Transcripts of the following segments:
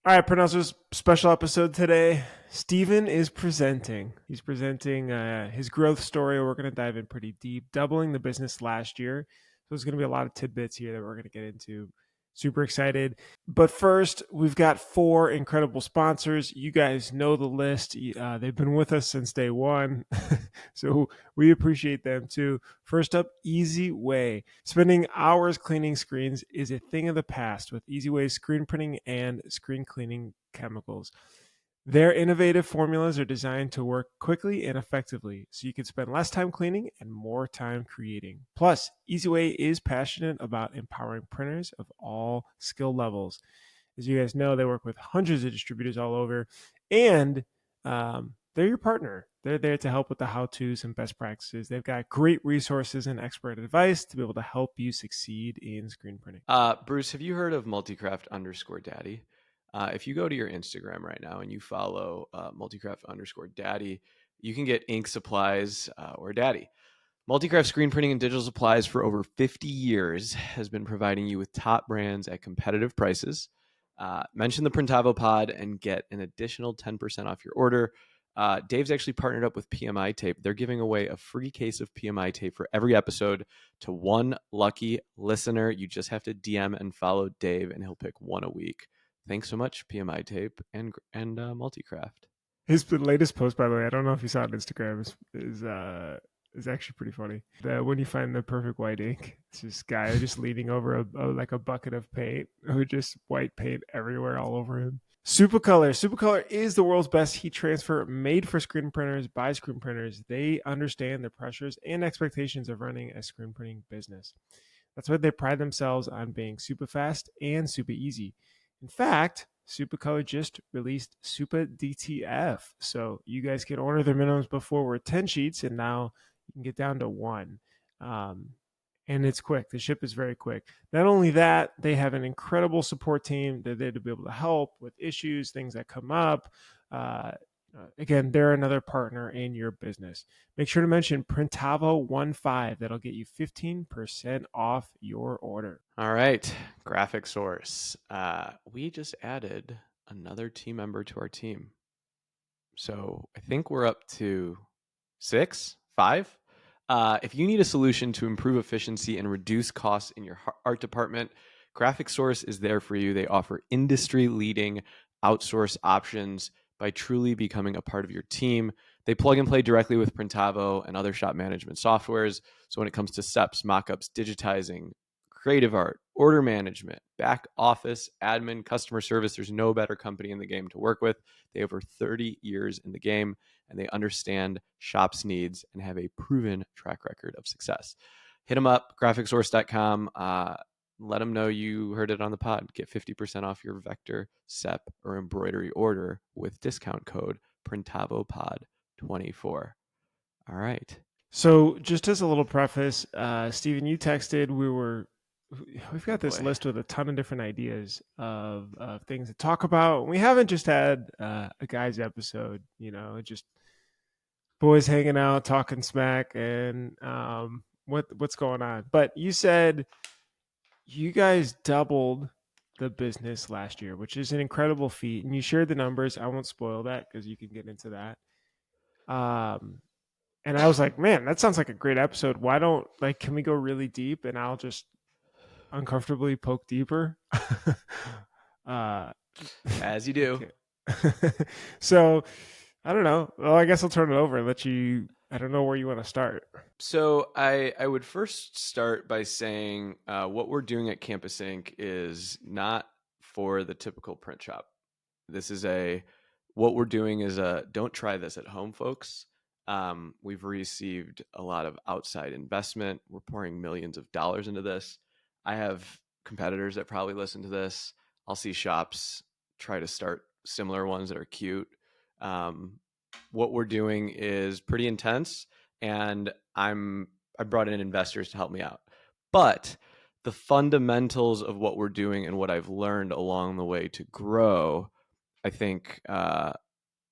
All right, Pronouncers special episode today. Steven is presenting. He's presenting his growth story. We're going to dive in pretty deep, doubling the business last year. So there's going to be a lot of tidbits here that we're going to get into. Super excited. But first, we've got 4 incredible sponsors. You guys know the list. They've been with us since day one. So we appreciate them too. First up, Easy Way. Spending hours cleaning screens is a thing of the past with Easy Way's screen printing and screen cleaning chemicals. Their innovative formulas are designed to work quickly and effectively, so you can spend less time cleaning and more time creating. Plus, EasyWay is passionate about empowering printers of all skill levels. As you guys know, they work with hundreds of distributors all over, and they're your partner. They're there to help with the how-tos and best practices. They've got great resources and expert advice to be able to help you succeed in screen printing. Bruce, have you heard of multicraft_daddy? If you go to your Instagram right now and you follow multicraft_daddy, you can get ink supplies or daddy. Multicraft screen printing and digital supplies for over 50 years has been providing you with top brands at competitive prices. Mention the Printavo pod and get an additional 10% off your order. Dave's actually partnered up with PMI Tape. They're giving away a free case of PMI Tape for every episode to one lucky listener. You just have to DM and follow Dave, and he'll pick one a week. Thanks so much, PMI Tape and Multicraft. His latest post, by the way, I don't know if you saw it on Instagram, is actually pretty funny. When you find the perfect white ink, it's this guy just leaning over a bucket of paint, who just white paint everywhere all over him. Supercolor. Supercolor is the world's best heat transfer made for screen printers by screen printers. They understand the pressures and expectations of running a screen printing business. That's why they pride themselves on being super fast and super easy. In fact, Supercolor just released Super DTF. So you guys can order their minimums before were 10 sheets, and now you can get down to 1. And it's quick. The ship is very quick. Not only that, they have an incredible support team. They're there to be able to help with issues, things that come up. Again, they're another partner in your business. Make sure to mention Printavo15. That'll get you 15% off your order. All right, Graphic Source. We just added another team member to our team. So I think we're up to 5. If you need a solution to improve efficiency and reduce costs in your art department, Graphic Source is there for you. They offer industry-leading outsource options by truly becoming a part of your team. They plug and play directly with Printavo and other shop management softwares. So when it comes to steps, mockups, digitizing, creative art, order management, back office, admin, customer service, there's no better company in the game to work with. They have over 30 years in the game, and they understand shops' needs and have a proven track record of success. Hit them up, graphicsource.com. Let them know you heard it on the pod. Get 50% off your vector, SEP, or embroidery order with discount code PrintavoPod24. All right. So just as a little preface, Steven, you texted, we've got this list with a ton of different ideas of things to talk about. We haven't just had a guys episode, just boys hanging out, talking smack, and what's going on. But you said you guys doubled the business last year, which is an incredible feat. And you shared the numbers. I won't spoil that because you can get into that. And I was like, man, that sounds like a great episode. Why don't can we go really deep and I'll just uncomfortably poke deeper? As you do. So I don't know. Well, I guess I'll turn it over and let you. I don't know where you want to start. So I would first start by saying what we're doing at Campus Ink is not for the typical print shop. What we're doing is don't try this at home, folks. We've received a lot of outside investment. We're pouring millions of dollars into this. I have competitors that probably listen to this. I'll see shops try to start similar ones that are cute. What we're doing is pretty intense, and I brought in investors to help me out. But the fundamentals of what we're doing and what I've learned along the way to grow, I think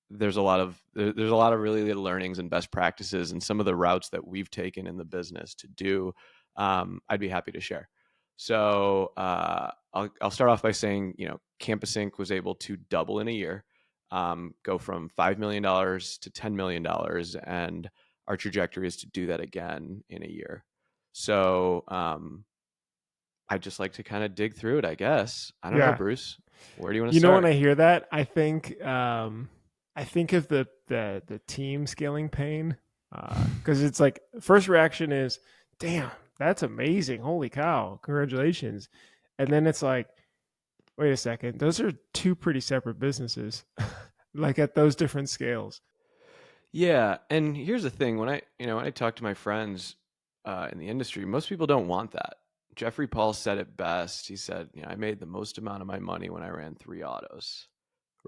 there's a lot of really good learnings and best practices, and some of the routes that we've taken in the business to do. I'd be happy to share. So I'll start off by saying, Campus Inc. was able to double in a year, go from $5 million to $10 million, and our trajectory is to do that again in a year. So I just like to kind of dig through it, I guess. I don't know, Yeah. Bruce. Where do you want to You know, when start? I hear that, I think of the team scaling pain, because it's like first reaction is, "Damn, that's amazing! Holy cow, congratulations!" And then it's like, "Wait a second, those are two pretty separate businesses, like at those different scales." Yeah, and here's the thing: when I talk to my friends in the industry, most people don't want that. Jeffrey Paul said it best. He said, "I made the most amount of my money when I ran 3 autos."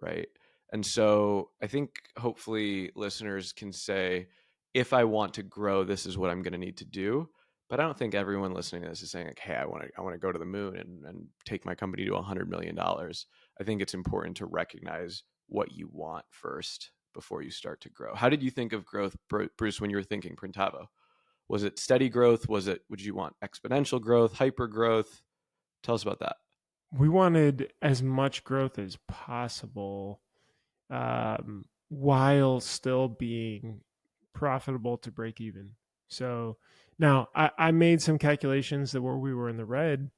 Right? And so I think hopefully listeners can say, if I want to grow, this is what I'm going to need to do. But I don't think everyone listening to this is saying like, hey, I want to go to the moon and take my company to $100 million. I think it's important to recognize what you want first before you start to grow. How did you think of growth, Bruce, when you were thinking Printavo? Was it steady growth? Would you want exponential growth, hyper growth? Tell us about that. We wanted as much growth as possible, while still being profitable to break even. So now I made some calculations that we were in the red,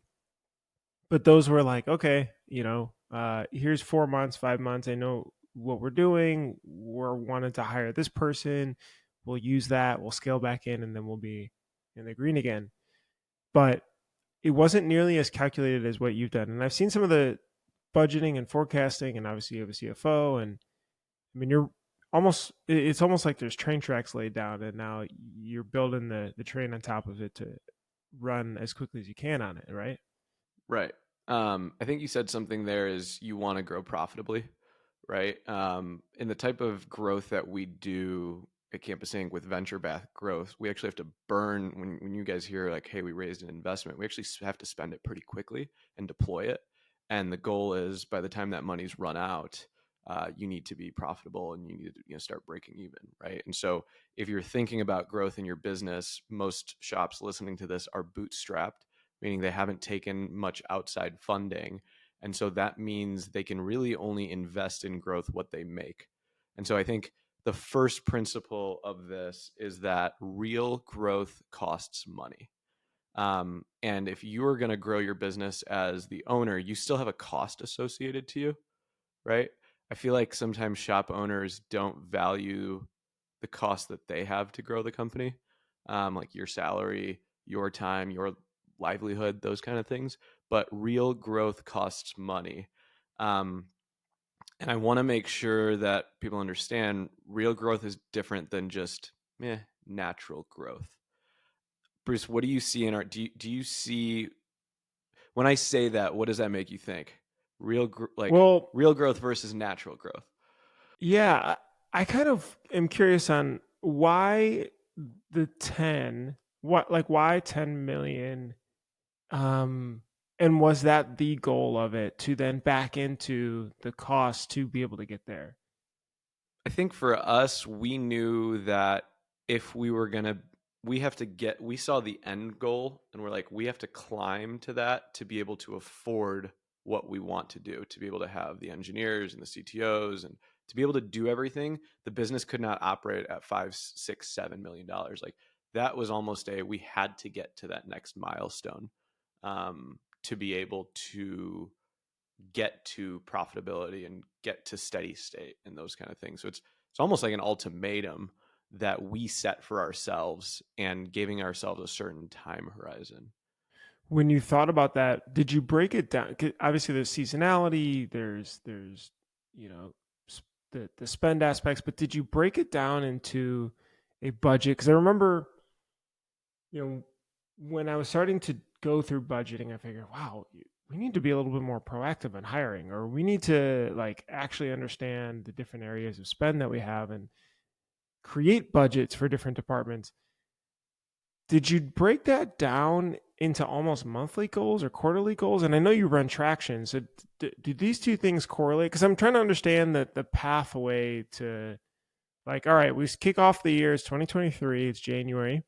but those were like, okay, here's 4 months, 5 months. I know what we're doing. We're wanting to hire this person. We'll use that. We'll scale back in, and then we'll be in the green again. But it wasn't nearly as calculated as what you've done. And I've seen some of the budgeting and forecasting, and obviously you have a CFO, and I mean, it's almost like there's train tracks laid down, and now you're building the train on top of it to run as quickly as you can on it, right? Right. I think you said something there is you want to grow profitably, right? In the type of growth that we do at Campus Inc. with venture backed growth, we actually have to burn when you guys hear like, hey, we raised an investment, we actually have to spend it pretty quickly and deploy it. And the goal is by the time that money's run out, you need to be profitable and you need to start breaking even, right? And so if you're thinking about growth in your business, most shops listening to this are bootstrapped, meaning they haven't taken much outside funding. And so that means they can really only invest in growth what they make. And so I think the first principle of this is that real growth costs money. And if you're going to grow your business as the owner, you still have a cost associated to you, right? I feel like sometimes shop owners don't value the cost that they have to grow the company, like your salary, your time, your livelihood, those kind of things. But real growth costs money. Um, and I want to make sure that people understand real growth is different than just natural growth. Bruce, what do you see in our? Do you see when I say that? What does that make you think? Like Well, real growth versus natural growth. yeah, I kind of am curious on why the 10, why 10 million, um and was that the goal of it to then back into the cost to be able to get there? I think for us, we knew that if we were going to, we saw the end goal and we're like, we have to climb to that to be able to afford what we want to do, to be able to have the engineers and the CTOs and to be able to do everything. The business could not operate at 5, 6, 7 million dollars. Like that was almost we had to get to that next milestone to be able to get to profitability and get to steady state and those kind of things. So it's almost like an ultimatum that we set for ourselves and giving ourselves a certain time horizon. When you thought about that, did you break it down? 'Cause obviously, there's seasonality, there's you know the spend aspects, but did you break it down into a budget? Because I remember, you know, when I was starting to go through budgeting, I figured, wow, we need to be a little bit more proactive in hiring, or we need to like actually understand the different areas of spend that we have and create budgets for different departments. Did you break that down into almost monthly goals or quarterly goals? And I know you run traction, so do these two things correlate? Because I'm trying to understand the pathway to, like, all right, we kick off the year. It's 2023. It's January.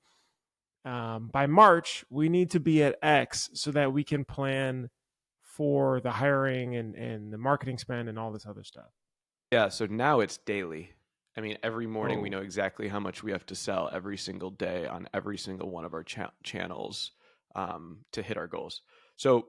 by March, we need to be at X so that we can plan for the hiring and the marketing spend and all this other stuff. Yeah, so now it's daily. I mean, every morning we Oh, know exactly how much we have to sell every single day on every single one of our channels to hit our goals. So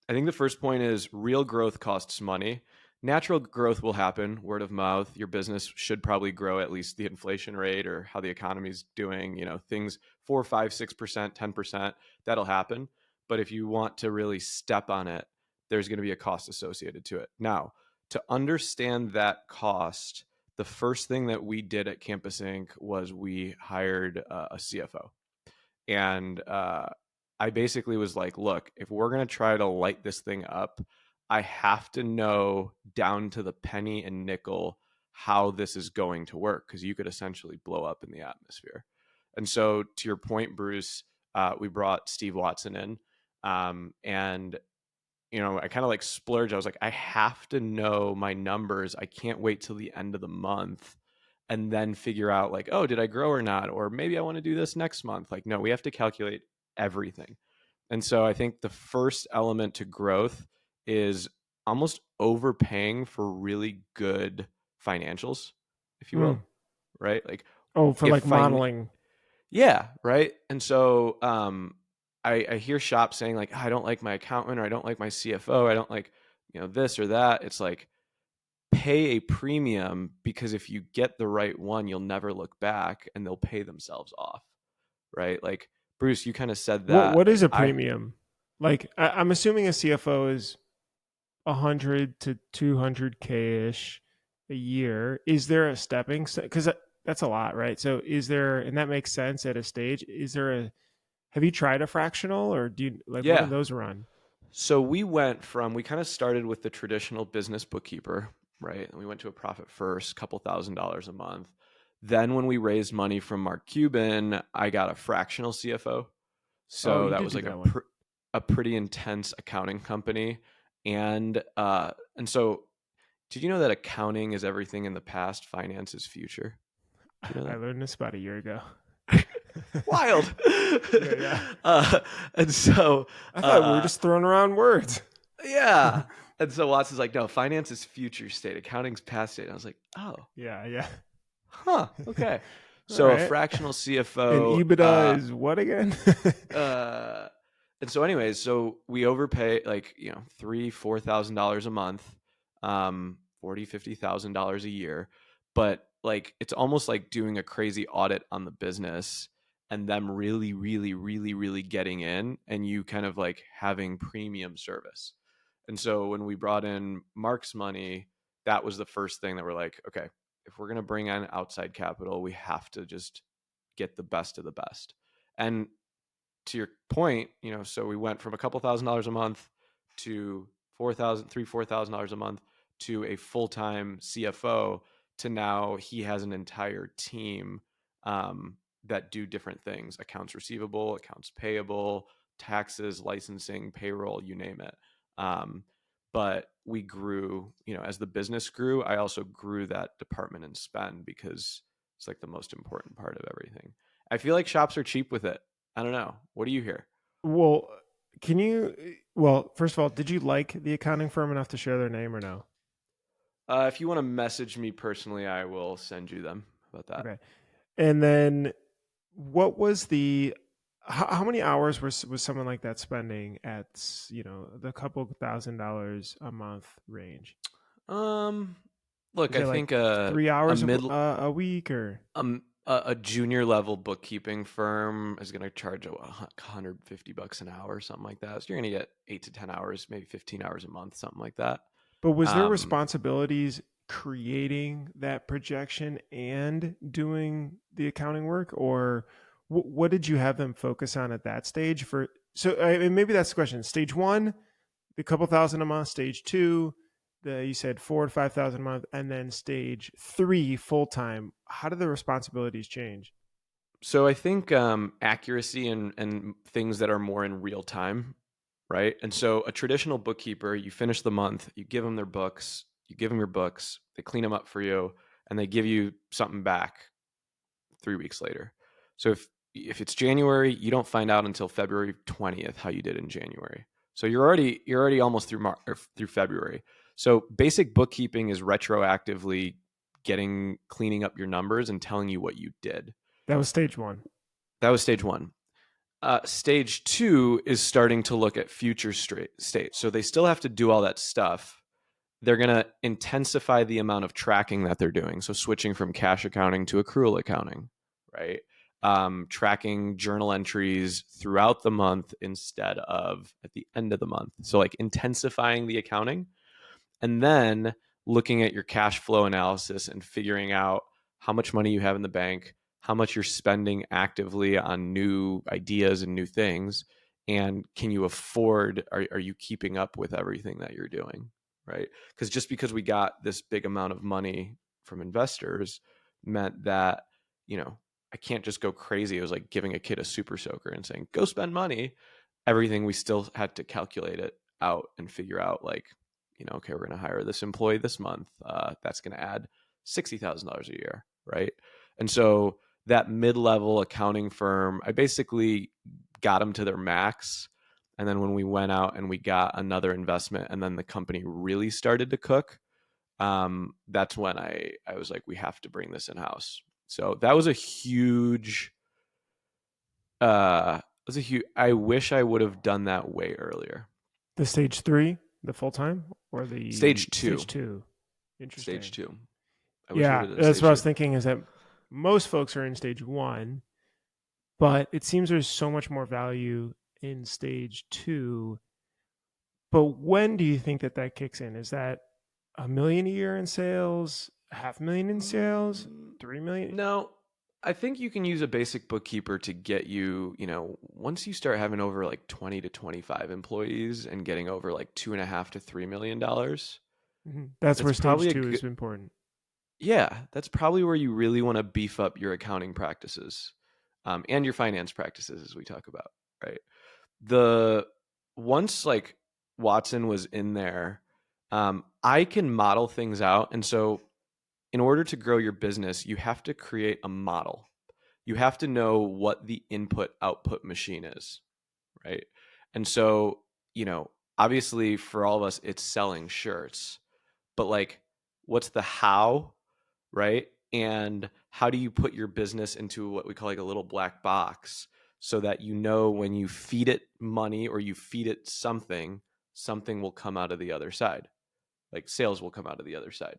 I think the first point is real growth costs money. Natural growth will happen, word of mouth. Your business should probably grow at least the inflation rate or how the economy's doing. Things 4, 5, 6%, 10%. That'll happen. But if you want to really step on it, there's going to be a cost associated to it. Now, to understand that cost, the first thing that we did at Campus Inc. was we hired a CFO. And I basically was like, look, if we're going to try to light this thing up, I have to know down to the penny and nickel how this is going to work, because you could essentially blow up in the atmosphere. And so, to your point, Bruce, we brought Steve Watson in. And I kind of like splurged. I was like, I have to know my numbers. I can't wait till the end of the month and then figure out like, oh, did I grow or not? Or maybe I want to do this next month. Like, no, we have to calculate everything. And so I think the first element to growth is almost overpaying for really good financials, if you hmm. will, right? Like Oh, for if like fin- modeling. yeah, right. And so I hear shops saying like, I don't like my accountant, or I don't like my CFO, I don't like this or that. It's like, pay a premium, because if you get the right one, you'll never look back and they'll pay themselves off, right? Like Bruce, you kind of said What that. what is Like a premium? Like I'm assuming a CFO is 100 to 200K ish a year. Is there a stepping? Because that's a lot, right? So is there, and that makes sense at a stage. Is there a? Have you tried a fractional, or do you like what do Yeah. those run? So we kind of started with the traditional business bookkeeper, right? And we went to a profit first, couple $1,000s a month. Then when we raised money from Mark Cuban, I got a fractional CFO. Oh, So you that did was do like that one. a pretty intense accounting company. And so did you know that accounting is everything in the past, finance is future? Do you know I that? learned this about a year ago. Wild. Yeah, yeah. uh, and so, I thought we were uh, just throwing around words. yeah. And so Watson's like, no, finance is future state, accounting's past state. And I was like, oh, Yeah, yeah. huh, okay. All So a right. fractional And CFO, EBITDA is what again? uh, and so anyways, so we overpay like, $3,000-$4,000 a month, 50,000 dollars a year. But like, it's almost like doing a crazy audit on the business and them really, really, really, really getting in, and you kind of like having premium service. And so when we brought in Mark's money, that was the first thing that we're like, okay, if we're going to bring in outside capital, we have to just get the best of the best. And to your point, so we went from a couple $1,000s a month to 4,000, $4,000 a month to a full-time CFO, to now he has an entire team that do different things: accounts receivable, accounts payable, taxes, licensing, payroll, you name it. Um, but we grew, as the business grew, I also grew that department and spend, because it's like the most important part of everything. I feel like shops are cheap with it. I don't know. What do you hear? Well, can you? Well, first of all, did you like the accounting firm enough to share their name or no? If you want to message me personally, I will send you them about that. Okay. And then, what was the? How many hours was someone like that spending at the couple $1,000s a month range? Um, Look, Is I it like think 3 hours a week or? a junior level bookkeeping firm is going to charge $150 an hour, something like that. So you're going to get 8 to 10 hours, maybe 15 hours a month, something like that. But was there Um, responsibilities creating that projection and doing the accounting work, or what did you have them focus on at that stage? For so I mean, maybe that's the question. Stage one, the couple thousand a month. Stage two, you said 4 to 5 thousand a month, and then stage three, full time. How did the responsibilities change? so I think accuracy and things that are more in real time, right? And so a traditional bookkeeper, you finish the month, you give them their books, you give them your books, they clean them up for you, and they give you something back 3 weeks later. So if it's January, you don't find out until February 20th how you did in January. So you're already almost through through February. So basic bookkeeping is retroactively cleaning up your numbers and telling you what you did. That was stage one. That was stage one. Stage two is starting to look at future state. So they still have to do all that stuff. They're going to intensify the amount of tracking that they're doing. So switching from cash accounting to accrual accounting, right? Tracking journal entries throughout the month instead of at the end of the month. So like intensifying the accounting, and then looking at your cash flow analysis and figuring out how much money you have in the bank, how much you're spending actively on new ideas and new things, and can you afford, are you keeping up with everything that you're doing, right? Because just because we got this big amount of money from investors meant that, you know, I can't just go crazy. It was like giving a kid a super soaker and saying, go spend money. Everything, we still had to calculate it out and figure out, like, okay, we're going to hire this employee this month. That's going to add $60,000 a year, right? And so that mid-level accounting firm, I basically got them to their max. And then when we went out and we got another investment, and then the company really started to cook, that's when I was like, we have to bring this in house. So that was a huge. Was a huge. I wish I would have done that way earlier. The stage three, the full time, or the Stage two. stage two? Stage Interesting. two. I wish I would Yeah, have done that's stage what I was two. thinking. Is that most folks are in stage one, but it seems there's so much more value in stage two. But when do you think that that kicks in? Is that 1 million a year in sales, 500,000 in sales, Mm, 3 million? no, I think you can use a basic bookkeeper to get you, once you start having over like 20 to 25 employees and getting over like 2.5 to $3 million, That's that's where stage probably a two good, is important. yeah, that's probably where you really want to beef up your accounting practices, and your finance practices, as we talk about, right? The Once like Watson was in there, I can model things out. And so in order to grow your business, you have to create a model. You have to know what the input output machine is, right? And so, obviously for all of us, it's selling shirts, but like, what's the how, right? And how do you put your business into what we call like a little black box, so that when you feed it money or you feed it something, something will come out of the other side, like sales will come out of the other side,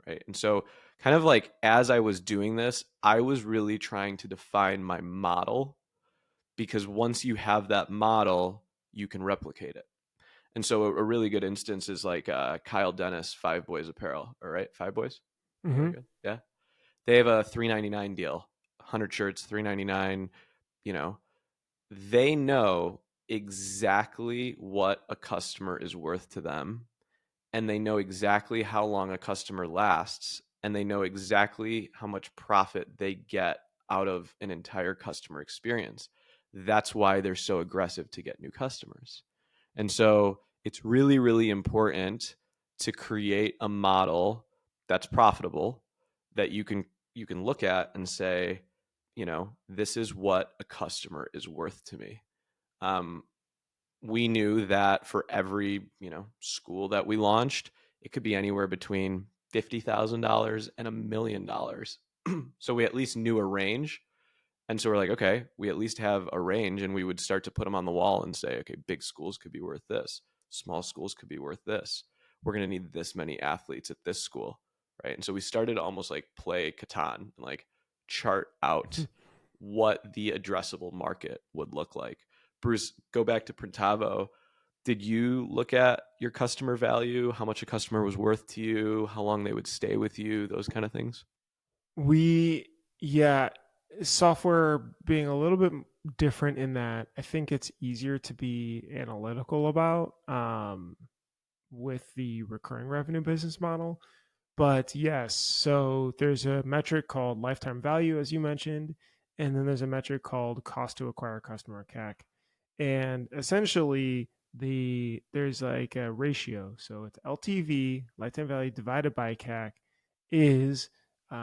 right? And so, kind of like as I was doing this, I was really trying to define my model, because once you have that model, you can replicate it. And so, a really good instance is like Kyle Dennis, Five Boys Apparel. All right, Five Boys. Is that Hmm. good? Yeah, they have a 399 deal, 100 shirts, 399. You know, they know exactly what a customer is worth to them, and they know exactly how long a customer lasts, and they know exactly how much profit they get out of an entire customer experience. That's why they're so aggressive to get new customers. And so it's really, really important to create a model that's profitable, that you can look at and say, this is what a customer is worth to me. Um, we knew that for every school that we launched, it could be anywhere between $50,000 and $1 million. So we at least knew a range. And so we're like, okay, we at least have a range, and we would start to put them on the wall and say, okay, big schools could be worth this, small schools could be worth this, we're going to need this many athletes at this school, right? And so we started to almost like play Catan and like chart out what the addressable market would look like. Bruce, go back to Printavo. Did you look at your customer value, how much a customer was worth to you, how long they would stay with you, those kind of things? We, yeah, software being a little bit different in that I think it's easier to be analytical about with the recurring revenue business model. But yes, so there's a metric called lifetime value, as you mentioned, and then there's a metric called cost to acquire customer, CAC. And essentially, there's like a ratio. So it's LTV, lifetime value divided by CAC, is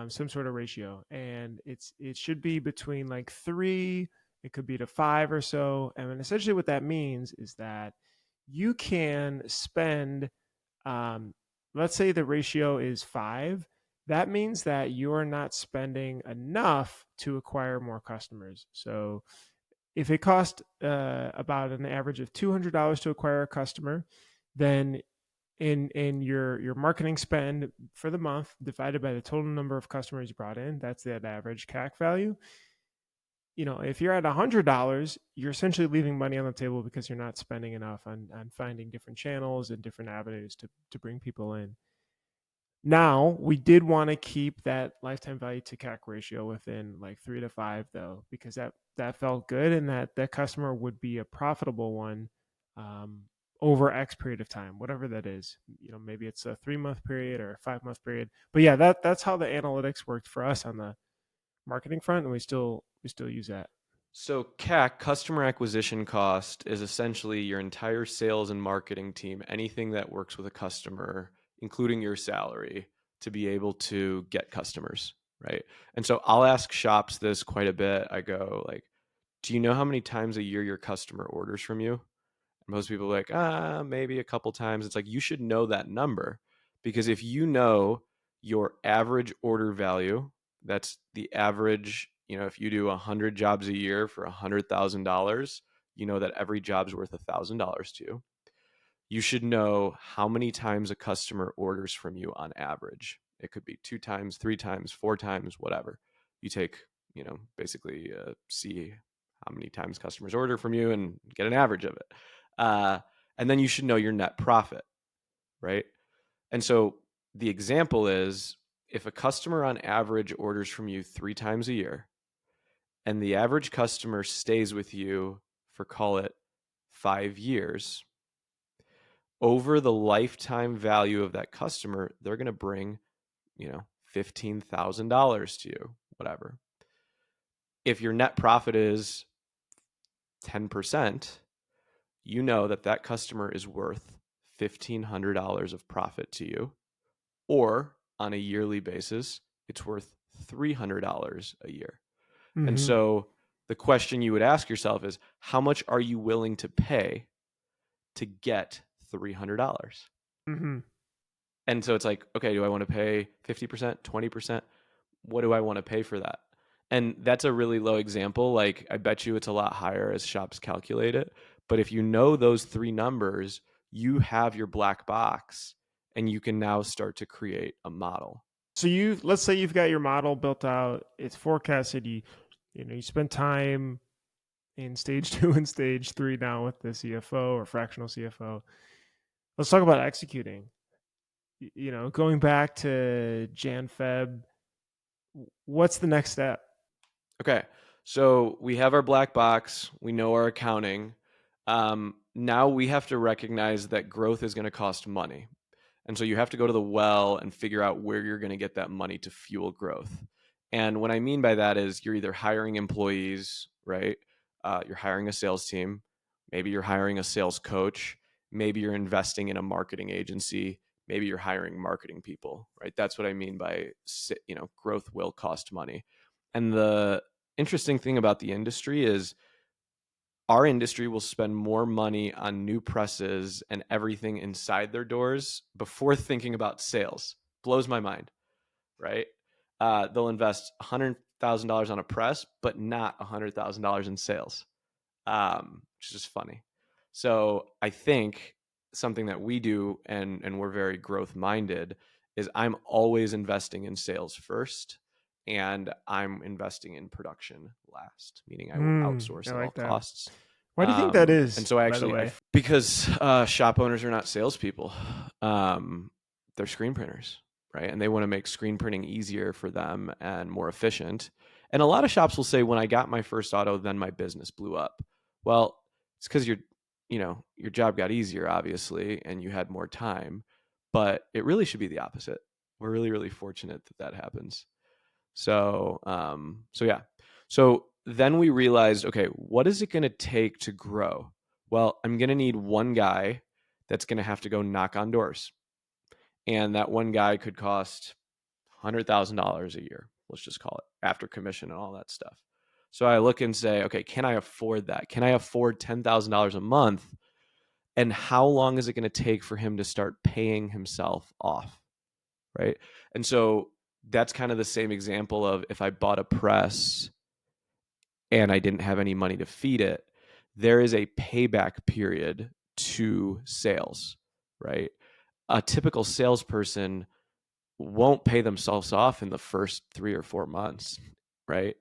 some sort of ratio, and it should be between like 3. It could be to 5 or so, and essentially what that means is that you can spend, um, let's say the ratio is 5. That means that you are not spending enough to acquire more customers. So if it costs about an average of $200 to acquire a customer, then in your marketing spend for the month divided by the total number of customers you brought in, that's that average CAC value. If you're at $100, you're essentially leaving money on the table because you're not spending enough on finding different channels and different avenues to bring people in. Now, we did want to keep that lifetime value to CAC ratio within like 3 to 5, though, because that felt good, and that customer would be a profitable one, um, over X period of time, whatever that is. Maybe it's a 3 month period or a 5 month period. But yeah, that's how the analytics worked for us on the marketing front, and we still use that. So CAC, customer acquisition cost, is essentially your entire sales and marketing team, anything that works with a customer, including your salary, to be able to get customers, right? And so I'll ask shops this quite a bit. I go like, do you know how many times a year your customer orders from you? Most people are like, maybe a couple times. It's like, you should know that number, because if you know your average order value, that's the average, if you do 100 jobs a year for $100,000, you know that every job's worth $1,000 to you. You should know how many times a customer orders from you on average. It could be 2 times, 3 times, 4 times, whatever. You take, basically see how many times customers order from you and get an average of it. Uh, and then you should know your net profit, right? And so the example is, if a customer on average orders from you 3 times a year, and the average customer stays with you for, call it, 5 years, over the lifetime value of that customer, they're going to bring, $15,000 to you, whatever. If your net profit is 10%, you know that customer is worth $1,500 of profit to you, or on a yearly basis, it's worth $300 a year. And Mm-hmm. so the question you would ask yourself is, how much are you willing to pay to get $300? Mm-hmm. And so it's like, okay, do I want to pay 50%, 20%? What do I want to pay for that? And that's a really low example. Like, I bet you it's a lot higher as shops calculate it. But if you know those three numbers, you have your black box, and you can now start to create a model. So let's say you've got your model built out, it's forecasted. You spend time in stage 2 and stage 3 now with the CFO or fractional CFO. Let's talk about executing. Going back to Jan Feb, what's the next step? Okay. So we have our black box, we know our accounting. Now we have to recognize that growth is going to cost money. And so you have to go to the well and figure out where you're going to get that money to fuel growth. And what I mean by that is, you're either hiring employees, right? You're hiring a sales team. Maybe you're hiring a sales coach. Maybe you're investing in a marketing agency. Maybe you're hiring marketing people, right? That's what I mean by, growth will cost money. And the interesting thing about the industry is, our industry will spend more money on new presses and everything inside their doors before thinking about sales. Blows my mind, right? They'll invest $100,000 on a press, but not $100,000 in sales, which is just funny. So I think something that we do, and we're very growth minded, is I'm always investing in sales first, and I'm investing in production last, meaning I will I outsource at all like that. costs. Why do you think that And is, so I by the actually, way? because shop owners are not salespeople, they're screen printers, right? And they want to make screen printing easier for them and more efficient. And a lot of shops will say, when I got my first auto, then my business blew up. Well, it's because your job got easier, obviously, and you had more time. But it really should be the opposite. We're really, really fortunate that happens. So yeah. So then we realized, okay, what is it going to take to grow? Well, I'm going to need one guy that's going to have to go knock on doors. And that one guy could cost $100,000 a year, let's just call it, after commission and all that stuff. So I look and say, okay, can I afford that? Can I afford $10,000 a month? And how long is it going to take for him to start paying himself off? Right. And so that's kind of the same example of if I bought a press and I didn't have any money to feed it, there is a payback period to sales, right? A typical salesperson won't pay themselves off in the first 3 or 4 months, right?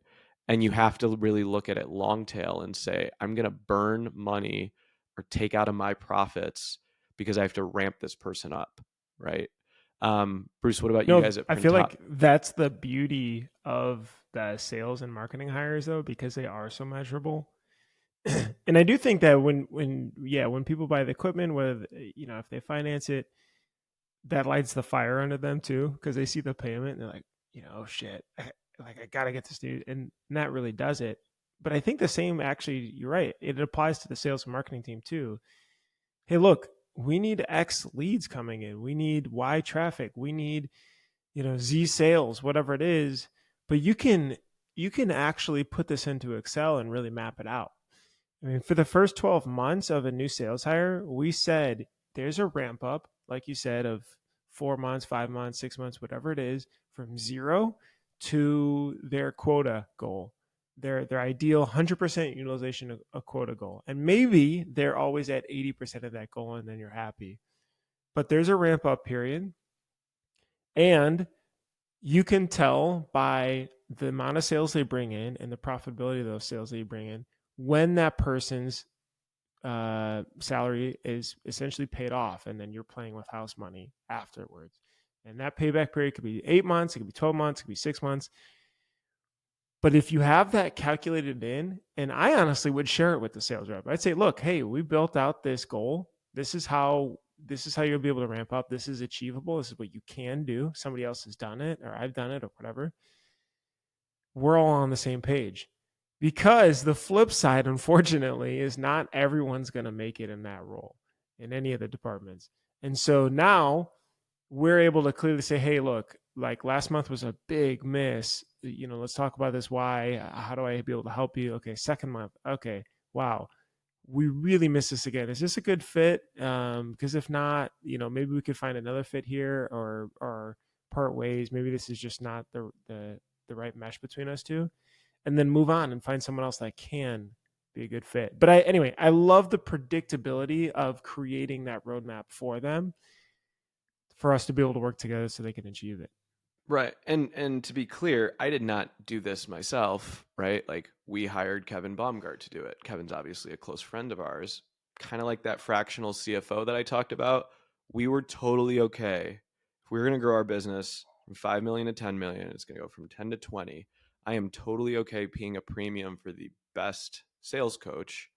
And you have to really look at it long tail and say, I'm going to burn money or take out of my profits because I have to ramp this person up, right? Bruce, what about you No, guys at I feel Printop? like that's the beauty of the sales and marketing hires though, because they are so measurable. And I do think that when people buy the equipment, whether if they finance it, that lights the fire under them too, because they see the payment and they're like, oh shit, I gotta get this dude, and that really does it. But I think the same, actually, you're right. It applies to the sales and marketing team too. Hey, look, we need X leads coming in. We need Y traffic. We need Z sales, whatever it is. But you can actually put this into Excel and really map it out. I mean, for the first 12 months of a new sales hire, we said there's a ramp up, like you said, of 4 months, 5 months, 6 months, whatever it is, from zero to their quota goal, their ideal 100% utilization of a quota goal. And maybe they're always at 80% of that goal, and then you're happy. But there's a ramp up period. And you can tell by the amount of sales they bring in and the profitability of those sales that you bring in when that person's salary is essentially paid off, and then you're playing with house money afterwards. And that payback period could be 8 months, it could be 12 months, it could be 6 months. But if you have that calculated in, and I honestly would share it with the sales rep, I'd say, look, hey, we built out this goal. This is how you'll be able to ramp up. This is achievable. This is what you can do. Somebody else has done it, or I've done it, or whatever. We're all on the same page. Because the flip side, unfortunately, is not everyone's going to make it in that role in any of the departments. And so now we're able to clearly say, hey, look, like last month was a big miss. Let's talk about this. Why? How do I be able to help you? Okay, second month. Okay, wow. We really miss this again. Is this a good fit? Because if not, maybe we could find another fit here, or part ways. Maybe this is just not the right mesh between us two, and then move on and find someone else that can be a good fit. But anyway, I love the predictability of creating that roadmap for them, for us to be able to work together so they can achieve it. Right. And to be clear, I did not do this myself, right? Like we hired Kevin Baumgart to do it. Kevin's obviously a close friend of ours. Kind of like that fractional CFO that I talked about. We were totally okay. If we were going to grow our business from 5 million to 10 million, it's going to go from 10 to 20. I am totally okay paying a premium for the best sales coach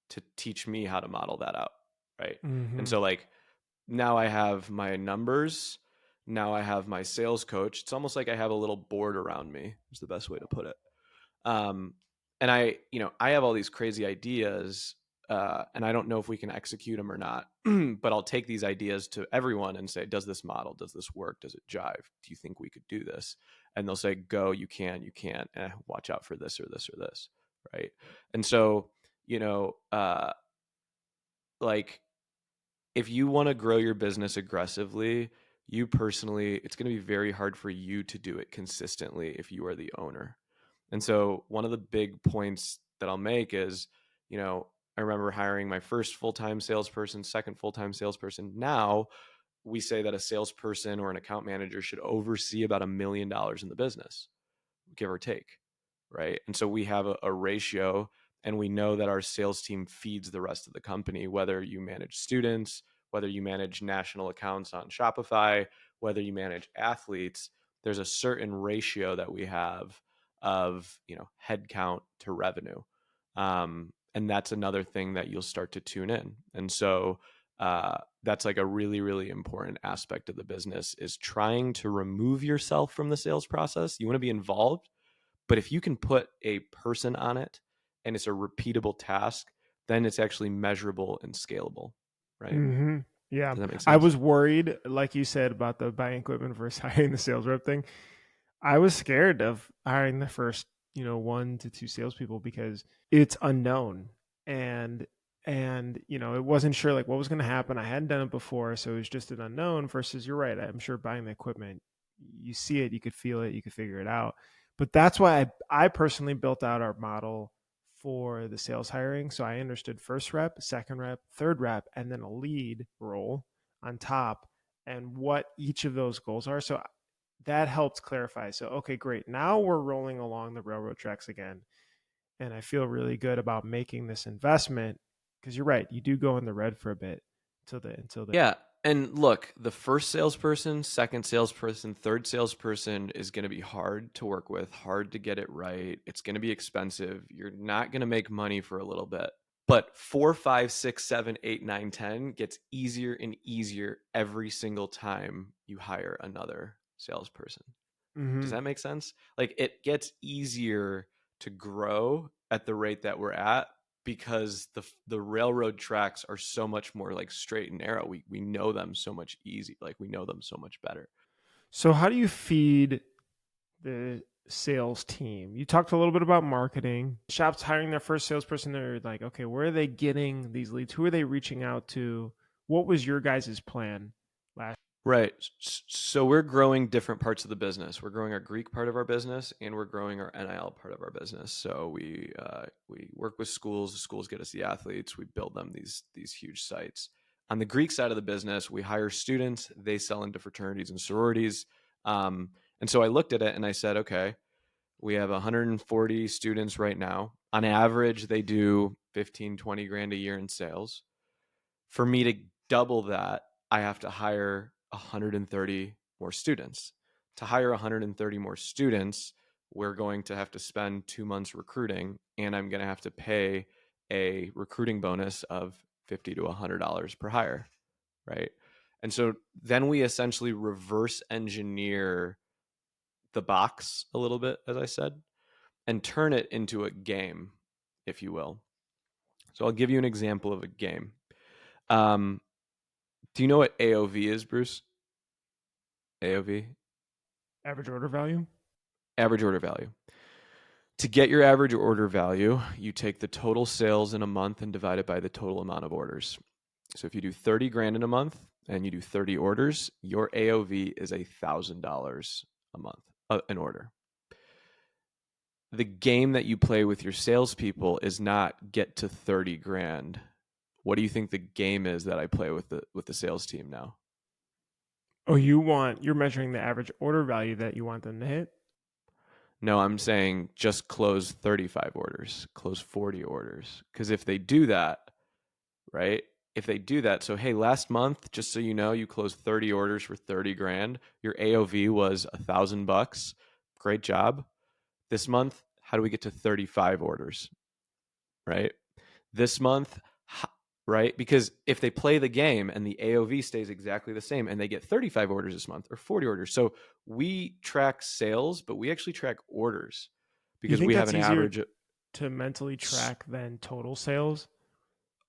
to teach me how to model that out, right? And Mm-hmm. so like now I have my numbers. Now I have my sales coach. It's almost like I have a little board around me, is the best way to put it. Um, and I have all these crazy ideas, and I don't know if we can execute them or not. But I'll take these ideas to everyone and say, "Does this model? Does this work? Does it jive? Do you think we could do this?" And they'll say, "Go, you can, you can't. Watch out for this or this or this." Right. And so, you know, uh, like if you want to grow your business aggressively, you personally, it's going to be very hard for you to do it consistently if you are the owner. And so, one of the big points that I'll make is, I remember hiring my first full time salesperson, second full time salesperson. Now, we say that a salesperson or an account manager should oversee about $1 million in the business, give or take, right? And so we have a ratio, and we know that our sales team feeds the rest of the company, whether you manage students, whether you manage national accounts on Shopify, whether you manage athletes. There's a certain ratio that we have of headcount to revenue, and that's another thing that you'll start to tune in. And so that's like a really, really important aspect of the business, is trying to remove yourself from the sales process. You want to be involved, but if you can put a person on it and it's a repeatable task, then it's actually measurable and scalable, right? Mm-hmm. Yeah. Does that make I sense? was worried, like you said, about the buying equipment versus hiring the sales rep thing. I was scared of hiring the first, 1 to 2 salespeople because it's unknown and it wasn't sure like what was going to happen. I hadn't done it before, so it was just an unknown. Versus, you're right. I'm sure buying the equipment, you see it, you could feel it, you could figure it out. But that's why I personally built out our model for the sales hiring. So I understood first rep, second rep, third rep, and then a lead role on top and what each of those goals are. So that helped clarify. So, okay, great. Now we're rolling along the railroad tracks again. And I feel really good about making this investment because you're right. You do go in the red for a bit until the Yeah. And look, the first salesperson, second salesperson, third salesperson is going to be hard to work with, hard to get it right. It's going to be expensive. You're not going to make money for a little bit. But 4, 5, 6, 7, 8, 9, 10 gets easier and easier every single time you hire another salesperson. Does mm-hmm. that make sense? Like it gets easier to grow at the rate that we're at because the railroad tracks are so much more like straight and narrow. We know them so much easy. Like we know them so much better. So how do you feed the sales team? You talked a little bit about marketing. Shops hiring their first salesperson, they're like, okay, where are they getting these leads? Who are they reaching out to? What was your guys' plan last? Right. So we're growing different parts of the business. We're growing our Greek part of our business, and we're growing our NIL part of our business. So we work with schools. The schools get us the athletes. We build them these huge sites. On the Greek side of the business, we hire students. They sell into fraternities and sororities. And so I looked at it and I said, okay, we have 140 students right now. On average, they do 15, 20 grand a year in sales. For me to double that, I have to hire 130 more students. To hire 130 more students, we're going to have to spend 2 months recruiting, and I'm going to have to pay a recruiting bonus of $50 to $100 per hire, right? And so then we essentially reverse engineer the box a little bit, as I said, and turn it into a game, if you will. So I'll give you an example of a game. Um, Do you know what AOV is, Bruce? AOV? Average order value? Average order value. To get your average order value, you take the total sales in a month and divide it by the total amount of orders. So if you do 30 grand in a month and you do 30 orders, your AOV is $1,000 a month, an order. The game that you play with your salespeople is not get to 30 grand. What do you think the game is that I play with the sales team now? Oh, you're measuring the average order value that you want them to hit? No, I'm saying just close 35 orders, close 40 orders. Because if they do that, right? If they do that, so hey, last month, just so you know, you closed 30 orders for 30 grand. Your AOV was $1,000. Great job. This month, how do we get to 35 orders, right? This month, right? Because if they play the game and the AOV stays exactly the same and they get 35 orders this month or 40 orders. So we track sales, but we actually track orders Do you because think we have that's an easier average to mentally track than total sales?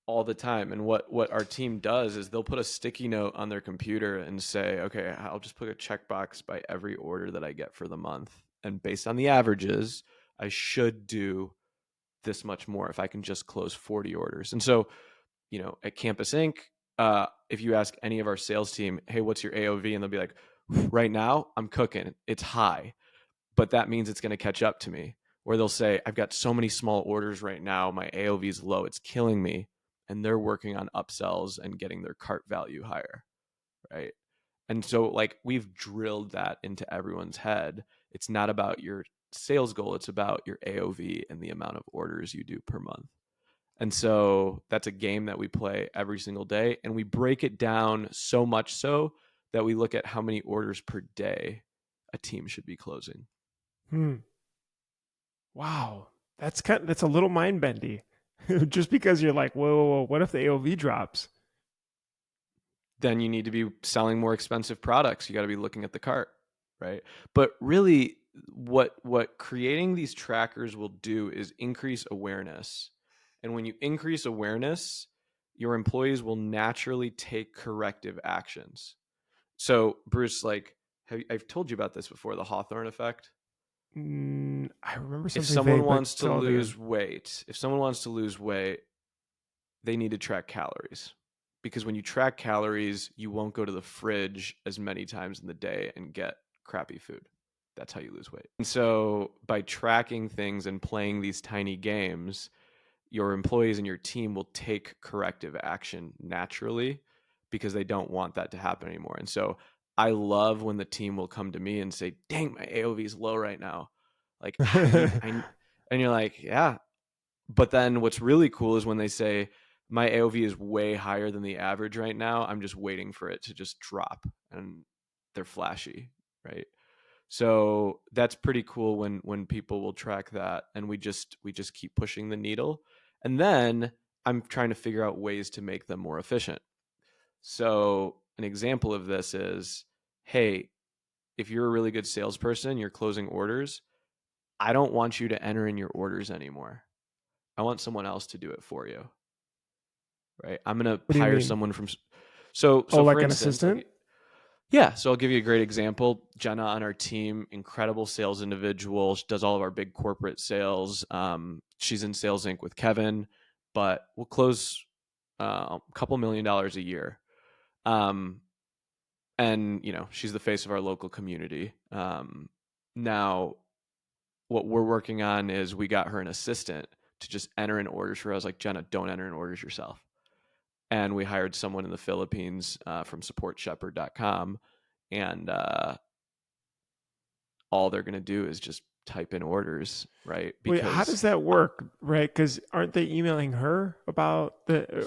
all the time. And what our team does is they'll put a sticky note on their computer and say, okay, I'll just put a checkbox by every order that I get for the month. And based on the averages, I should do this much more if I can just close 40 orders. And so, at Campus Inc., if you ask any of our sales team, hey, what's your AOV? And they'll be like, right now, I'm cooking. It's high, but that means it's going to catch up to me. Or they'll say, I've got so many small orders right now. My AOV is low. It's killing me. And they're working on upsells and getting their cart value higher. Right. And so, like, we've drilled that into everyone's head. It's not about your sales goal, it's about your AOV and the amount of orders you do per month. And so that's a game that we play every single day. And we break it down so much so that we look at how many orders per day a team should be closing. Hmm. Wow. That's a little mind bendy. Just because you're like, whoa, whoa, whoa, what if the AOV drops? Then you need to be selling more expensive products. You got to be looking at the cart, right? But really, what creating these trackers will do is increase awareness. And when you increase awareness, your employees will naturally take corrective actions. So, Bruce, like, I've told you about this before, the Hawthorne effect. I remember If something someone vague, but wants to tell it again. lose weight, if someone wants to lose weight, they need to track calories. Because when you track calories, you won't go to the fridge as many times in the day and get crappy food. That's how you lose weight. And so by tracking things and playing these tiny games, your employees and your team will take corrective action naturally because they don't want that to happen anymore. And so I love when the team will come to me and say, "Dang, my AOV is low right now. Like, and you're like, yeah." But then what's really cool is when they say, "My AOV is way higher than the average right now. I'm just waiting for it to just drop." And they're flashy, right? So that's pretty cool when people will track that, and we just keep pushing the needle. And then I'm trying to figure out ways to make them more efficient. So an example of this is, hey, if you're a really good salesperson, you're closing orders, I don't want you to enter in your orders anymore. I want someone else to do it for you, right? I'm going to What do you hire mean? someone from so Oh, so for like an instance, assistant? yeah, so I'll give you a great example. Jenna on our team, incredible sales individual. She does all of our big corporate sales. She's in Sales Inc. with Kevin, but we'll close a couple $1 million a year. Um, and she's the face of our local community. Now, what we're working on is we got her an assistant to just enter in orders for her. I was like, Jenna, don't enter in orders yourself. And we hired someone in the Philippines from supportshepherd.com, and all they're going to do is just type in orders, right? Wait, how Because does that work? Right? Because aren't they emailing her about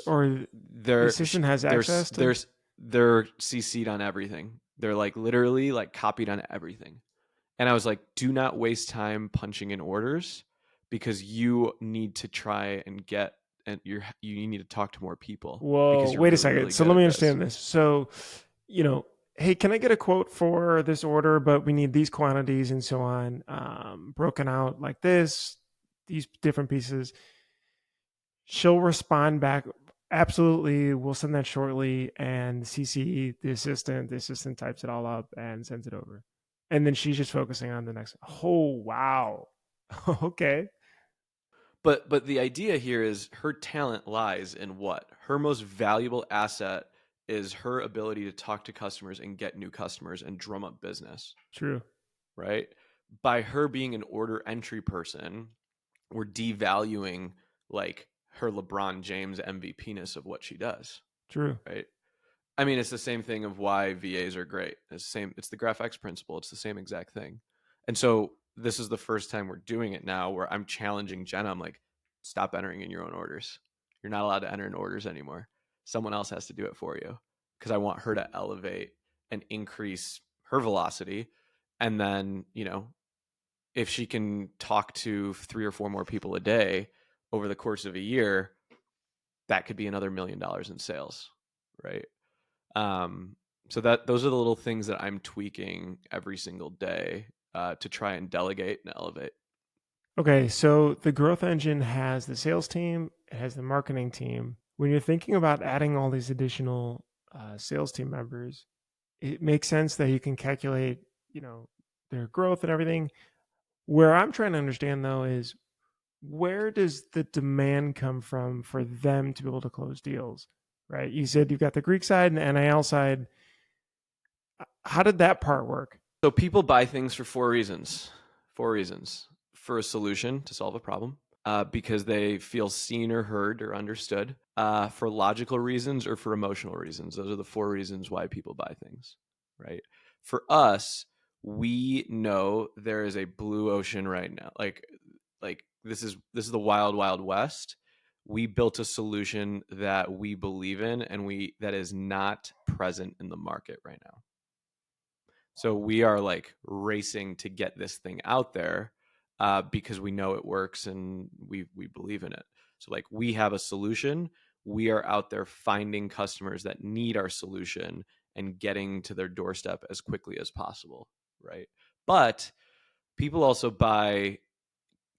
or the they're assistant has they're access to? they're they're CC'd on everything. They're like literally like copied on everything. And I was like, do not waste time punching in orders because you need to try and get and you need to talk to more people Whoa, because you're wait a really, second. really So good let me at this. understand this. So, you know, hey, can I get a quote for this order, but we need these quantities and so on, broken out like this, these different pieces. She'll respond back. Absolutely, we'll send that shortly and CC the assistant. The assistant types it all up and sends it over. And then she's just focusing on the next. Oh, wow. Okay. But the idea here is her talent lies in what? Her most valuable asset is her ability to talk to customers and get new customers and drum up business, True. right? By her being an order entry person, we're devaluing like her LeBron James MVP-ness of what she does, True. right? I mean, it's the same thing of why VAs are great. It's the same. It's the GraphX principle. It's the same exact thing. And so this is the first time we're doing it now, where I'm challenging Jenna. I'm like, stop entering in your own orders. You're not allowed to enter in orders anymore. Someone else has to do it for you because I want her to elevate and increase her velocity. And then, if she can talk to 3 or 4 more people a day over the course of a year, that could be another $1 million in sales, right? Um, so that those are the little things that I'm tweaking every single day to try and delegate and elevate. Okay, so the growth engine has the sales team, it has the marketing team. When you're thinking about adding all these additional sales team members, it makes sense that you can calculate, you know, their growth and everything. Where I'm trying to understand though is where does the demand come from for them to be able to close deals? Right? You said you've got the Greek side and the NIL side. How did that part work? So people buy things for 4 reasons. 4 reasons: for a solution to solve a problem, because they feel seen or heard or understood, for logical reasons, or for emotional reasons. Those are the 4 reasons why people buy things, right? For us, we know there is a blue ocean right now. Like this is the wild wild west. We built a solution that we believe in and we that is not present in the market right now. So we are like racing to get this thing out there because we know it works and we believe in it. So like we have a solution. We are out there finding customers that need our solution and getting to their doorstep as quickly as possible, right? But people also buy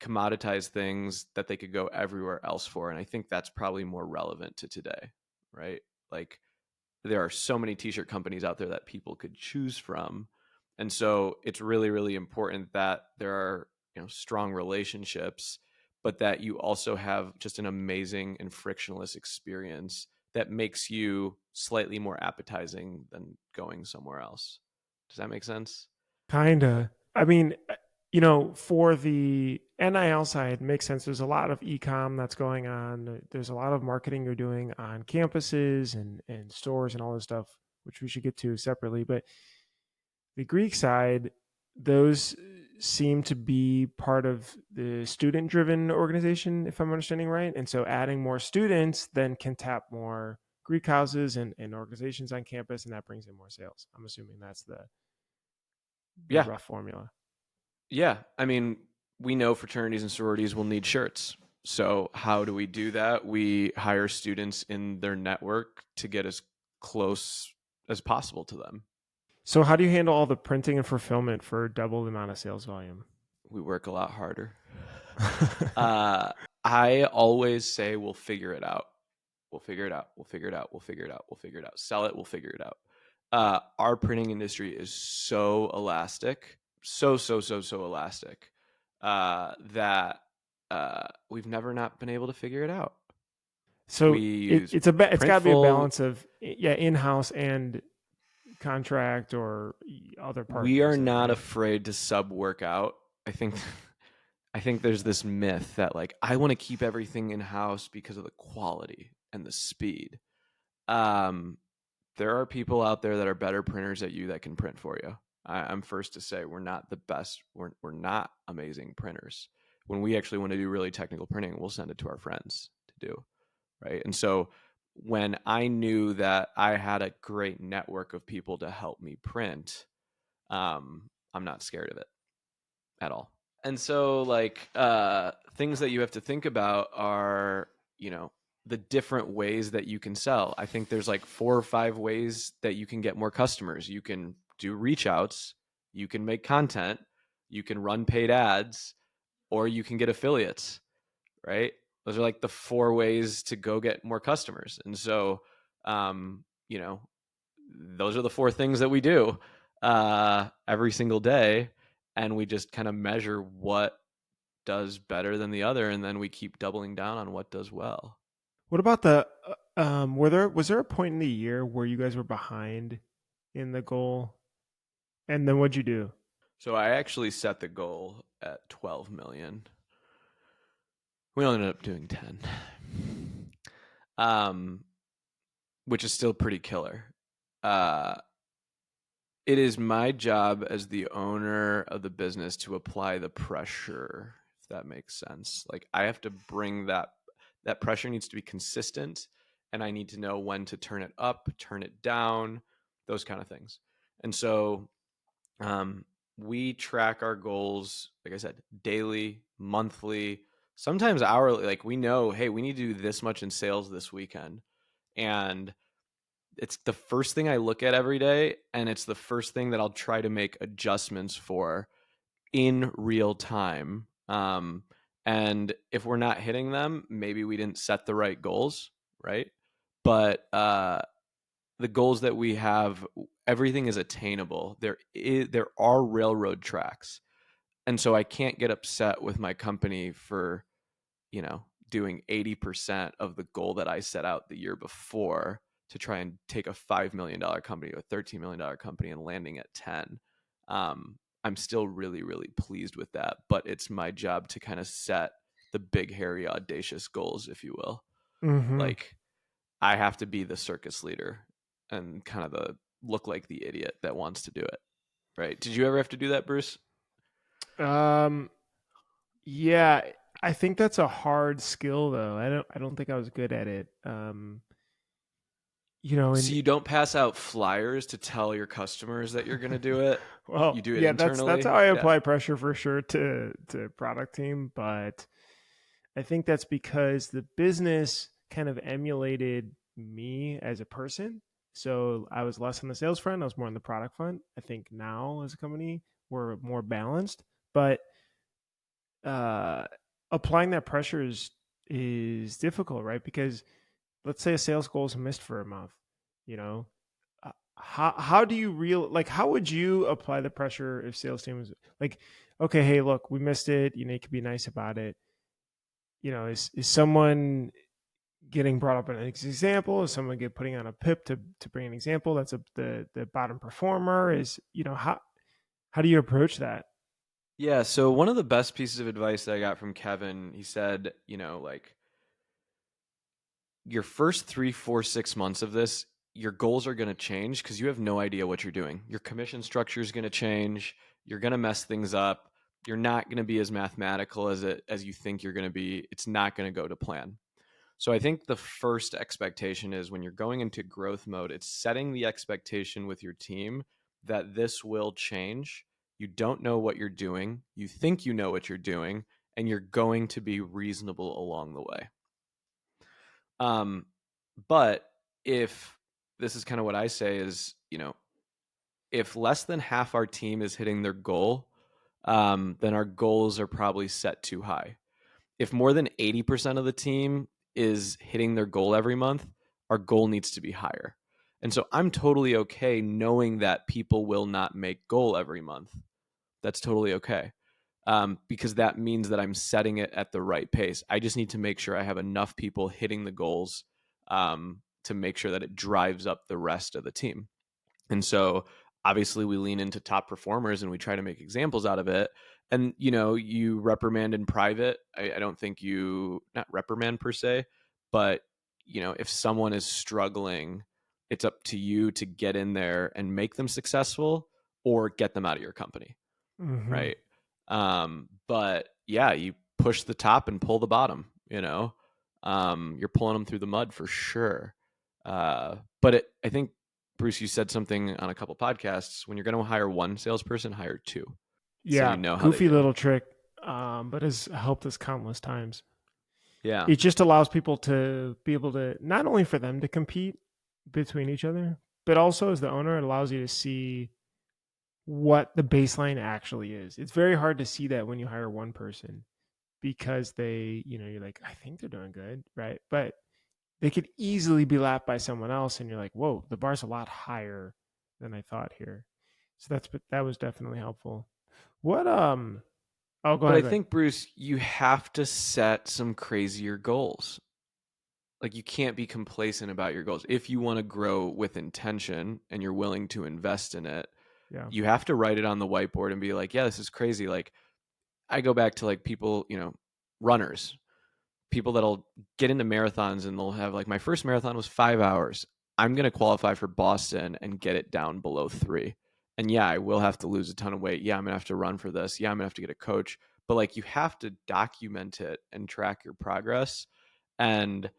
commoditized things that they could go everywhere else for, and I think that's probably more relevant to today. right? Like there are so many t-shirt companies out there that people could choose from. And so it's really, really important that there are, strong relationships, but that you also have just an amazing and frictionless experience that makes you slightly more appetizing than going somewhere else. Does that make sense? Kinda. I mean, for the NIL side, it makes sense. There's a lot of e-com that's going on. There's a lot of marketing you're doing on campuses and stores and all this stuff, which we should get to separately. But the Greek side, those seem to be part of the student-driven organization, if I'm understanding right. And so adding more students then can tap more Greek houses and organizations on campus, and that brings in more sales. I'm assuming that's the Yeah. rough formula. Yeah. I mean, we know fraternities and sororities will need shirts. So, how do we do that? We hire students in their network to get as close as possible to them. So how do you handle all the printing and fulfillment for double the amount of sales volume? We work a lot harder. Uh, I always say we'll figure it out. We'll figure it out. We'll figure it out. We'll figure it out. We'll figure it out. Sell it. We'll figure it out. Our printing industry is so elastic, so elastic that we've never not been able to figure it out. We So use it's got to be a Printful. balance of in-house and contract or other We are partners then, not right? afraid to sub work out. I think I think there's this myth that like I want to keep everything in house because of the quality and the speed. Um, there are people out there that are better printers at you that can print for you. I'm first to say we're not the best. We're not amazing printers. When we actually want to do really technical printing, we'll send it to our friends to do, right? And so when I knew that I had a great network of people to help me print, I'm not scared of it at all. And so like things that you have to think about are, the different ways that you can sell. I think there's like 4 or 5 ways that you can get more customers. You can do reach outs, you can make content, you can run paid ads, or you can get affiliates, right? Those are like the 4 ways to go get more customers. And so um, you know, those are the 4 things that we do every single day, and we just kind of measure what does better than the other, and then we keep doubling down on what does well. What about the was there a point in the year where you guys were behind in the goal? And then what'd you do? So I actually set the goal at 12 million. We only ended up doing 10, um, which is still pretty killer. Uh, it is my job as the owner of the business to apply the pressure, if that makes sense. Like I have to bring that pressure needs to be consistent, and I need to know when to turn it up, turn it down, those kind of things. And so um, we track our goals, like I said, daily, monthly, sometimes hourly. Like we know, hey, we need to do this much in sales this weekend. And it's the first thing I look at every day. And it's the first thing that I'll try to make adjustments for in real time. And if we're not hitting them, maybe we didn't set the right goals, right? But the goals that we have, everything is attainable. There are railroad tracks, and so I can't get upset with my company for doing 80% of the goal that I set out the year before to try and take a $5 million company or a $13 million company and landing at 10. I'm still really, really pleased with that, but it's my job to kind of set the big, hairy, audacious goals, if you will. Mm-hmm. Like I have to be the circus leader and kind of the look like the idiot that wants to do it. Right? Did you ever have to do that, Bruce? Um, yeah, I think that's a hard skill though. I don't think I was good at it. So And you don't pass out flyers to tell your customers that you're going to do it. well, You do it yeah, that's how internally. I Yeah. apply pressure for sure to product team, but I think that's because the business kind of emulated me as a person. So I was less on the sales front, I was more on the product front. I think now as a company, we're more balanced, but uh applying that pressure is difficult, right? Because let's say a sales goal is missed for a month, you know, how do you like how would you apply the pressure if sales team was like, okay, hey, look, we missed it. You could be nice about it. Is someone getting brought up in an example? Is someone get putting on a pip to bring an example? That's the bottom performer. Is how do you approach that? Yeah, so one of the best pieces of advice that I got from Kevin, he said, like your first 3, 4, 6 months of this, your goals are going to change because you have no idea what you're doing. Your commission structure is going to change. You're going to mess things up. You're not going to be as mathematical as you think you're going to be. It's not going to go to plan. So I think the first expectation is when you're going into growth mode, it's setting the expectation with your team that this will change. You don't know what you're doing. You think you know what you're doing, and you're going to be reasonable along the way. Um, but if this is kind of what I say is, if less than half our team is hitting their goal, then our goals are probably set too high. If more than 80% of the team is hitting their goal every month, our goal needs to be higher. And so I'm totally okay knowing that people will not make goal every month. That's totally okay. Because that means that I'm setting it at the right pace. I just need to make sure I have enough people hitting the goals to make sure that it drives up the rest of the team. And so obviously we lean into top performers and we try to make examples out of it. And, you reprimand in private. I don't think not reprimand per se, but, if someone is struggling, it's up to you to get in there and make them successful or get them out of your company. Mm-hmm. Right. But yeah, you push the top and pull the bottom, you're pulling them through the mud for sure. But I think, Bruce, you said something on a couple podcasts. When you're going to hire one salesperson, hire two, so you Yeah, know how they goofy do. little trick, but has helped us countless times. Yeah. It just allows people to be able to not only for them to compete between each other, but also as the owner, it allows you to see what the baseline actually is. It's very hard to see that when you hire one person because you're like, I think they're doing good, right? But they could easily be lapped by someone else, and you're like, whoa, the bar's a lot higher than I thought here. So that was definitely helpful. What Oh, go But I ahead, go ahead. think, Bruce, you have to set some crazier goals. Like, you can't be complacent about your goals. If you want to grow with intention and you're willing to invest in it, Yeah. you have to write it on the whiteboard and be like, yeah, this is crazy. Like, I go back to like people, runners, people that'll get into marathons and they'll have like, my first marathon was 5 hours. I'm going to qualify for Boston and get it down below 3. And yeah, I will have to lose a ton of weight. Yeah, I'm going to have to run for this. Yeah, I'm going to have to get a coach. But like, you have to document it and track your progress. And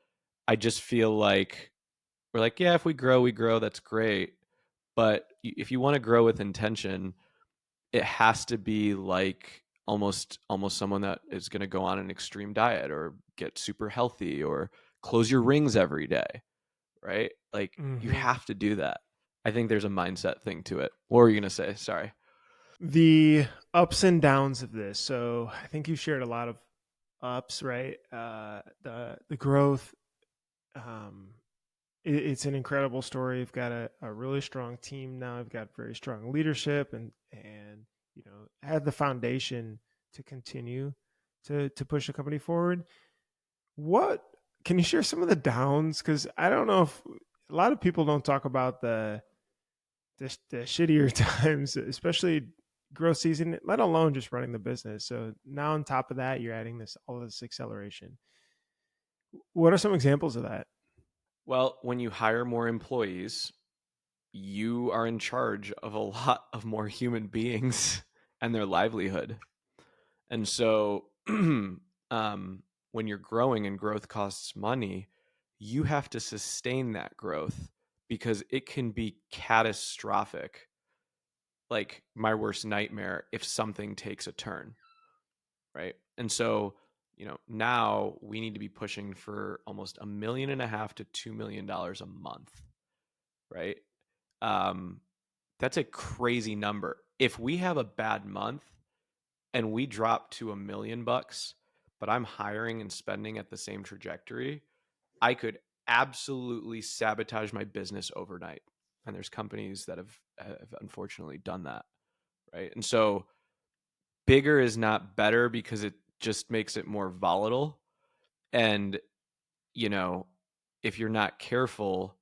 I just feel like we're like, yeah, if we grow, we grow. That's great. But if you want to grow with intention, it has to be like almost someone that is going to go on an extreme diet or get super healthy or close your rings every day, right? Like, you Hmm. have to do that. I think there's a mindset thing to it. What were you going to say? Sorry. The ups and downs of this. So I think you shared a lot of ups, right? The growth. Um, it's an incredible story. You've got a really strong team now. You've got very strong leadership, and had the foundation to continue to push the company forward. What can you share some of the downs? Because I don't know if a lot of people don't talk about the shittier times, especially growth season, let alone just running the business. So now on top of that, you're adding all this acceleration. What are some examples of that? Well, when you hire more employees, you are in charge of a lot of more human beings and their livelihood. And so, when you're growing and growth costs money, you have to sustain that growth because it can be catastrophic. Like, my worst nightmare if something takes a turn, right? And so, now we need to be pushing for almost $1.5 million to $2 million a month, right? Um, that's a crazy number. If we have a bad month, and we drop to $1 million, but I'm hiring and spending at the same trajectory, I could absolutely sabotage my business overnight. And there's companies that have unfortunately done that, right? And so bigger is not better because it just makes it more volatile. And, you know, if you're not careful,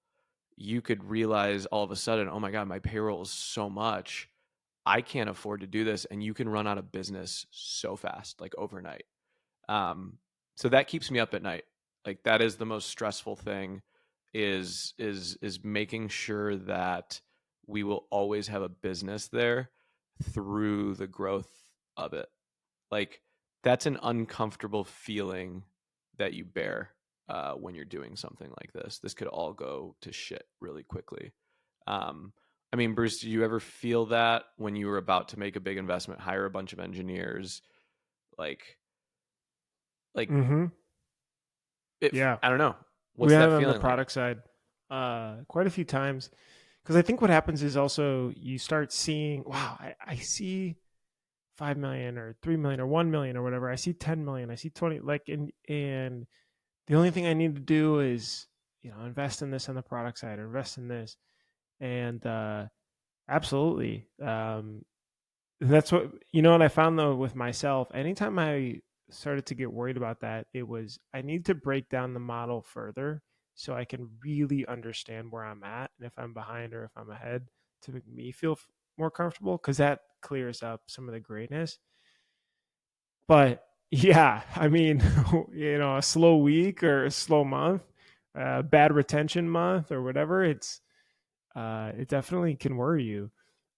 you could realize all of a sudden, oh my God, my payroll is so much. I can't afford to do this. And you can run out of business so fast, like overnight. Um, so that keeps me up at night. Like that is the most stressful thing is making sure that we will always have a business there through the growth of it. Like that's an uncomfortable feeling that you bear when you're doing something like this. This could all go to shit really quickly. Um, I mean, Bruce, did you ever feel that when you were about to make a big investment, hire a bunch of engineers, like like Mm-hmm. if Yeah, I don't know, we what's had that it on the feeling like? product side quite a few times because I think what happens is also you start seeing, wow, I see 5 million or 3 million or 1 million or whatever. I see 10 million. I see 20. Like, and the only thing I need to do is invest in this on the product side or invest in this, and absolutely. That's what what I found though with myself. Anytime I started to get worried about that, it was I need to break down the model further so I can really understand where I'm at and if I'm behind or if I'm ahead to make me feel more comfortable because that clears up some of the grayness. But yeah, I mean, a slow week or a slow month, bad retention month or whatever, it definitely can worry you.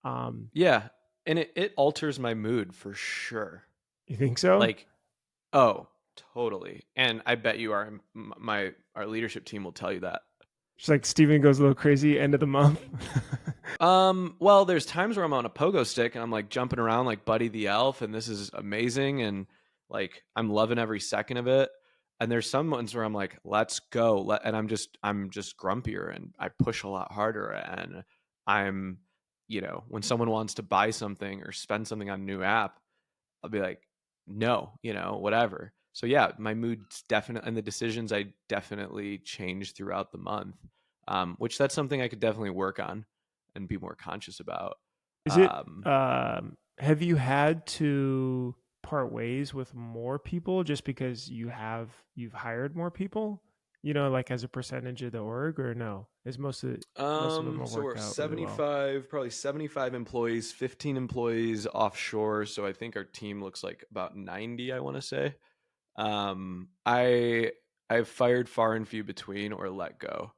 Um, Yeah, and it alters my mood for sure. you think so? Like, oh, totally. And I bet you our leadership team will tell you that. Just like Steven goes a little crazy end of the month. Well, there's times where I'm on a pogo stick and I'm like jumping around like Buddy the Elf, and this is amazing, and like I'm loving every second of it. And there's some months where I'm like, let's go, and I'm just grumpier, and I push a lot harder, and I'm, when someone wants to buy something or spend something on a new app, I'll be like, no, whatever. So yeah, my mood's definitely, and the decisions I definitely change throughout the month, which that's something I could definitely work on and be more conscious about. Is it Um, have you had to part ways with more people just because you've hired more people? Like as a percentage of the org or no? Is most of them have so worked we're out really well. 75, probably 75 employees, 15 employees offshore. So I think our team looks like about 90, I want to say. I've fired far and few between or let go.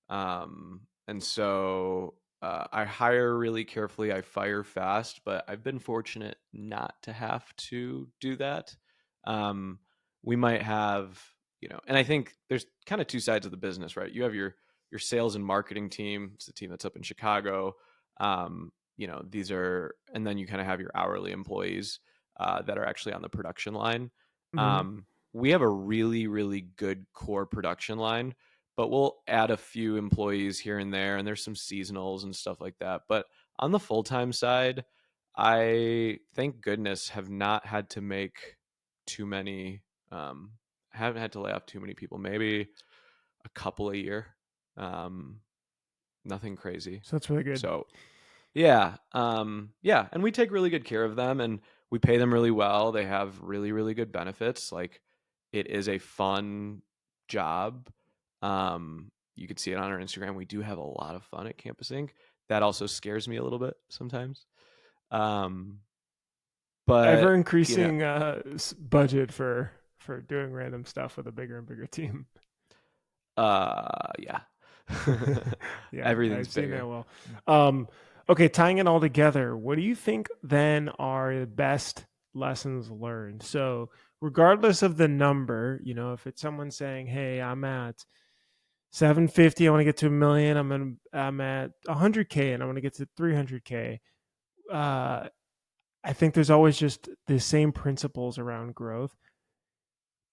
And so I hire really carefully. I fire fast, but I've been fortunate not to have to do that. Um, we might have, and I think there's kind of two sides of the business, right? You have your sales and marketing team. It's the team that's up in Chicago. These are, and then you kind of have your hourly employees that are actually on the production line. Hmm. Um, we have a really, really good core production line, but we'll add a few employees here and there, and there's some seasonals and stuff like that. But on the full-time side, I thank goodness have not had to make too many haven't had to lay off too many people, maybe a couple a year. um Nothing crazy. So that's really good. So yeah, yeah, and we take really good care of them, and we pay them really well. They have really, really good benefits. Like it is a fun job. You could see it on our Instagram. We do have a lot of fun at Campus Inc. That also scares me a little bit sometimes. Um, Ever but increasing budget for doing random stuff with a bigger and bigger team. yeah, Yeah, everything's I've seen that bigger. well. Um, okay, tying it all together, what do you think then are the best lessons learned? So, regardless of the number, if it's someone saying, "Hey, I'm at 750, I want to get to a million. I'm at 100K, and I want to get to 300K." Uh, I think there's always just the same principles around growth.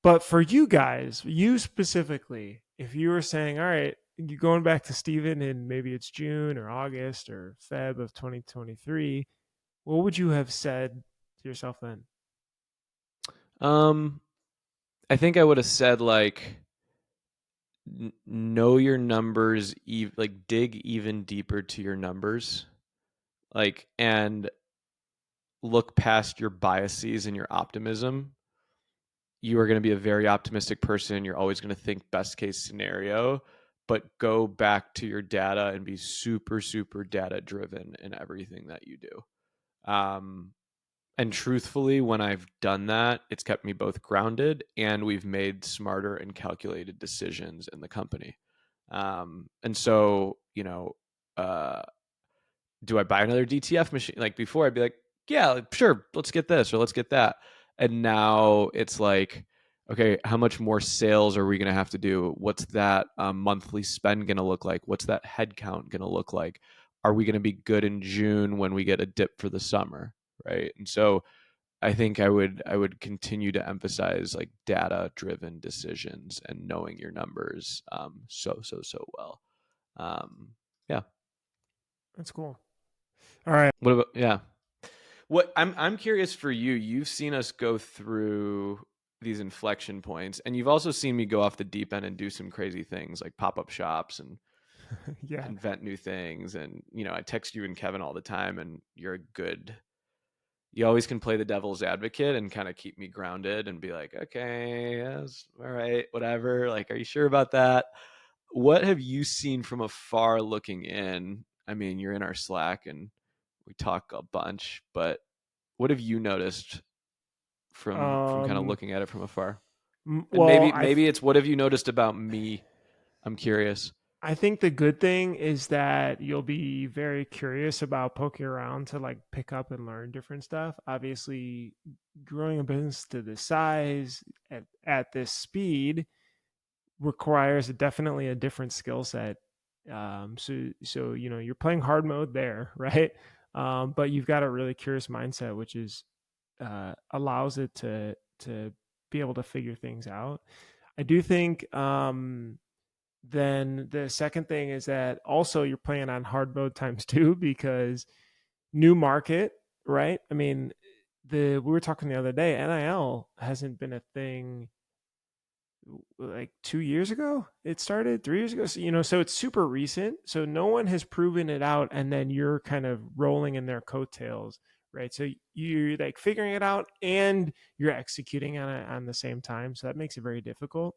But for you guys, you specifically, if you were saying, all right, you going back to Steven in maybe it's June or August or Feb of 2023, what would you have said to yourself then? Um, I think I would have said like know your numbers, like dig even deeper to your numbers, like, and look past your biases and your optimism. You are going to be a very optimistic person. You're always going to think best case scenario, but go back to your data and be super, super data driven in everything that you do. And truthfully, when I've done that, it's kept me both grounded and we've made smarter and calculated decisions in the company. And so, uh, do I buy another DTF machine? Like before, I'd be like, yeah, sure, let's get this or let's get that. And now it's like, okay, how much more sales are we going to have to do? What's that monthly spend going to look like? What's that head count going to look like? Are we going to be good in June when we get a dip for the summer? Right. And so I think I would continue to emphasize like data driven decisions and knowing your numbers so well. Um, yeah. That's cool. All right. What about yeah? What I'm curious for you. You've seen us go through these inflection points, and you've also seen me go off the deep end and do some crazy things like pop up shops and Yeah. invent new things. And I text you and Kevin all the time, and you're a good. You always can play the devil's advocate and kind of keep me grounded and be like, okay, yes, all right, whatever. Like, are you sure about that? What have you seen from afar looking in? I mean, you're in our Slack and we talk a bunch, but what have you noticed from kind of Um. looking at it from afar? And Well, maybe it's what have you noticed about me? I'm curious. I think the good thing is that you'll be very curious about poking around to like pick up and learn different stuff. Obviously, growing a business to this size at this speed requires definitely a different skill set. So you're playing hard mode there, right? But you've got a really curious mindset, which is allows it to be able to figure things out. I do think then the second thing is that also you're playing on hard mode times two because new market, right? I mean, the we were talking the other day, NIL hasn't been a thing like 2 years ago. It started 3 years ago. So it's super recent. So no one has proven it out, and then you're kind of rolling in their coattails, right? So you're like figuring it out and you're executing on it on the same time. So that makes it very difficult.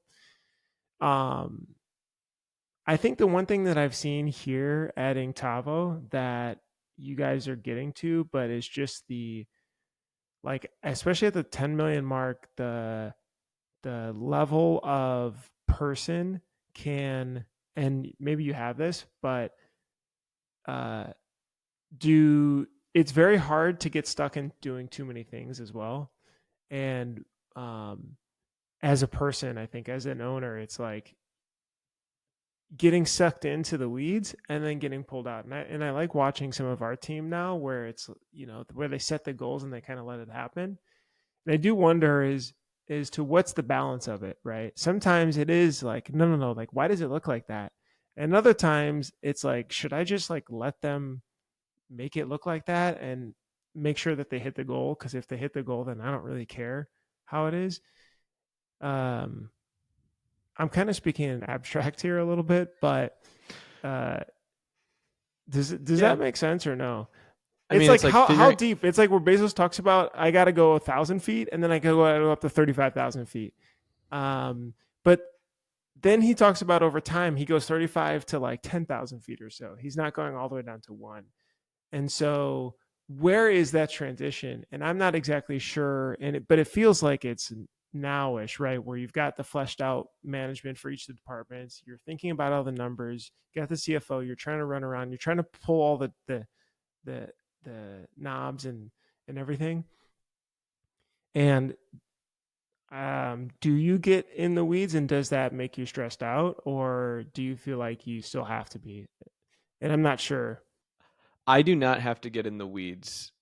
Um, I think the one thing that I've seen here at Tavo that you guys are getting to, but it's just the like, especially at the 10 million mark, the level of person can, and maybe you have this, but uh, do it's very hard to get stuck in doing too many things as well. And um, as a person, I think as an owner, it's like getting sucked into the weeds and then getting pulled out. And I like watching some of our team now where it's, where they set the goals and they kind of let it happen. And I do wonder is to what's the balance of it, right? Sometimes it is like, no, like why does it look like that? And other times it's like, should I just like let them make it look like that and make sure that they hit the goal? Because if they hit the goal, then I don't really care how it is. Um, I'm kind of speaking in abstract here a little bit, but uh, does Yeah. that make sense or no? I It's mean, like it's like how figuring. deep. It's like where Bezos talks about I got to go 1,000 feet and then I go up to 35,000 feet. But then he talks about over time he goes 35 to like 10,000 feet or so. He's not going all the way down to one. And so where is that transition? And I'm not exactly sure. But it feels like it's nowish, right? Where you've got the fleshed out management for each of the departments. You're thinking about all the numbers. You got the CFO. You're trying to run around. You're trying to pull all the the knobs and everything. And do you get in the weeds, and does that make you stressed out, or do you feel like you still have to be? And I'm not sure. I do not have to get in the weeds.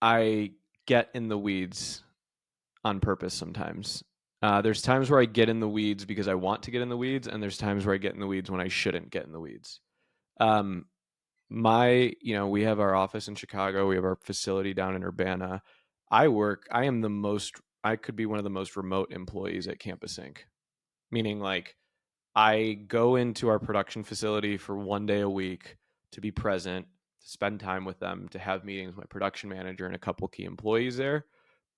I get in the weeds on purpose sometimes. There's times where I get in the weeds because I want to get in the weeds, and there's times where I get in the weeds when I shouldn't get in the weeds. Um, we have our office in Chicago. We have our facility down in Urbana. I could be one of the most remote employees at Campus Inc. Meaning like I go into our production facility for 1 day a week to be present, to spend time with them, to have meetings with my production manager and a couple key employees there.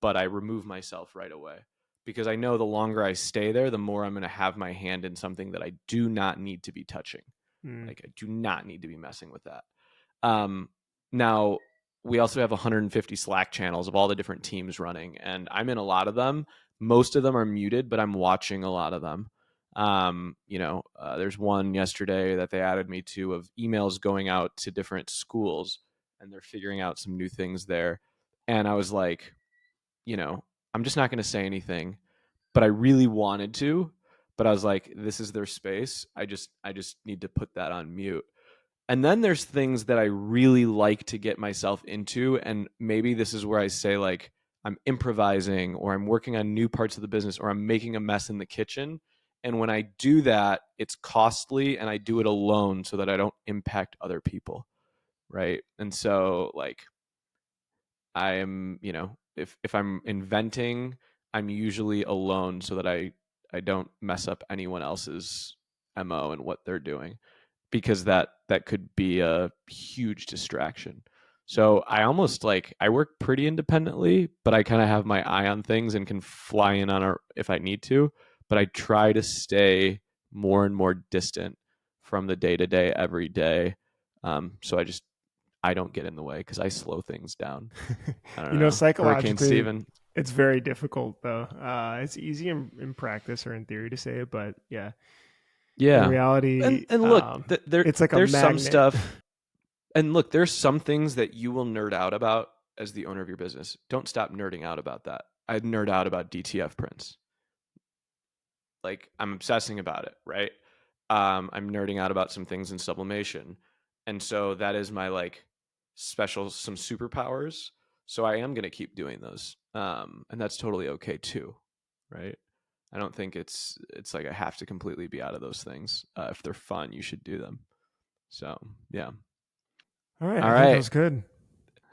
But I remove myself right away because I know the longer I stay there, the more I'm going to have my hand in something that I do not need to be touching. Like I do not need to be messing with that. Now, we also have 150 Slack channels of all the different teams running, and I'm in a lot of them. Most of them are muted, but I'm watching a lot of them. There's one yesterday that they added me to of emails going out to different schools, and they're figuring out some new things there. And I was like, I'm just not going to say anything, but I really wanted to. But I was like, this is their space. I just need to put that on mute. And then there's things that I really like to get myself into. And maybe this is where I say, like, I'm improvising or I'm working on new parts of the business or I'm making a mess in the kitchen. And when I do that, it's costly and I do it alone so that I don't impact other people. Right. And so, like, I am, if I'm inventing, I'm usually alone so that I don't mess up anyone else's MO and what they're doing because that could be a huge distraction. So I almost like I work pretty independently, but I kind of have my eye on things and can fly in on if I need to, but I try to stay more and more distant from the day to day every day. So I don't get in the way because I slow things down. I don't know. Hurricane Psychologically, Steven. it's very difficult though. It's easy in practice or in theory to say it, but yeah, in Yeah. reality, And look, it's like a there's some magnet. stuff. And look, there's some things that you will nerd out about as the owner of your business. Don't stop nerding out about that. I nerd out about DTF prints. Like I'm obsessing about it, right? I'm nerding out about some things in sublimation. And so that is my like some superpowers. So I am going to keep doing those. And that's totally okay too, right? I don't think it's like I have to completely be out of those things. If they're fun, you should do them. So, yeah. All right, All I think that right. was good.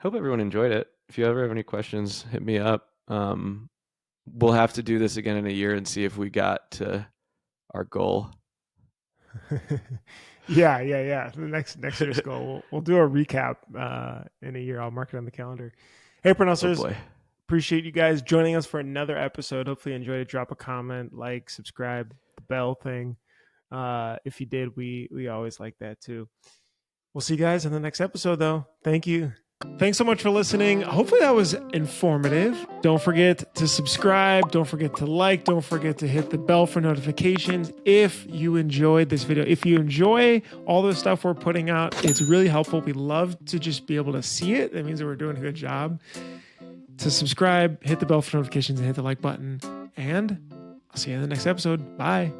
Hope everyone enjoyed it. If you ever have any questions, hit me up. We'll have to do this again in a year and see if we got to our goal. Yeah. The next year's goal, we'll do a recap in a year. I'll mark it on the calendar. Hey, Oh pronouncers, boy. appreciate you guys joining us for another episode. Hopefully, you enjoyed it. Drop a comment, like, subscribe, the bell thing. If you did, we always like that too. We'll see you guys in the next episode, though. Thank you. Thanks so much for listening. Hopefully that was informative. Don't forget to subscribe. Don't forget to like. Don't forget to hit the bell for notifications if you enjoyed this video. If you enjoy all the stuff we're putting out, it's really helpful. We love to just be able to see it. That means that we're doing a good job. To subscribe, hit the bell for notifications, and hit the like button. And I'll see you in the next episode. Bye.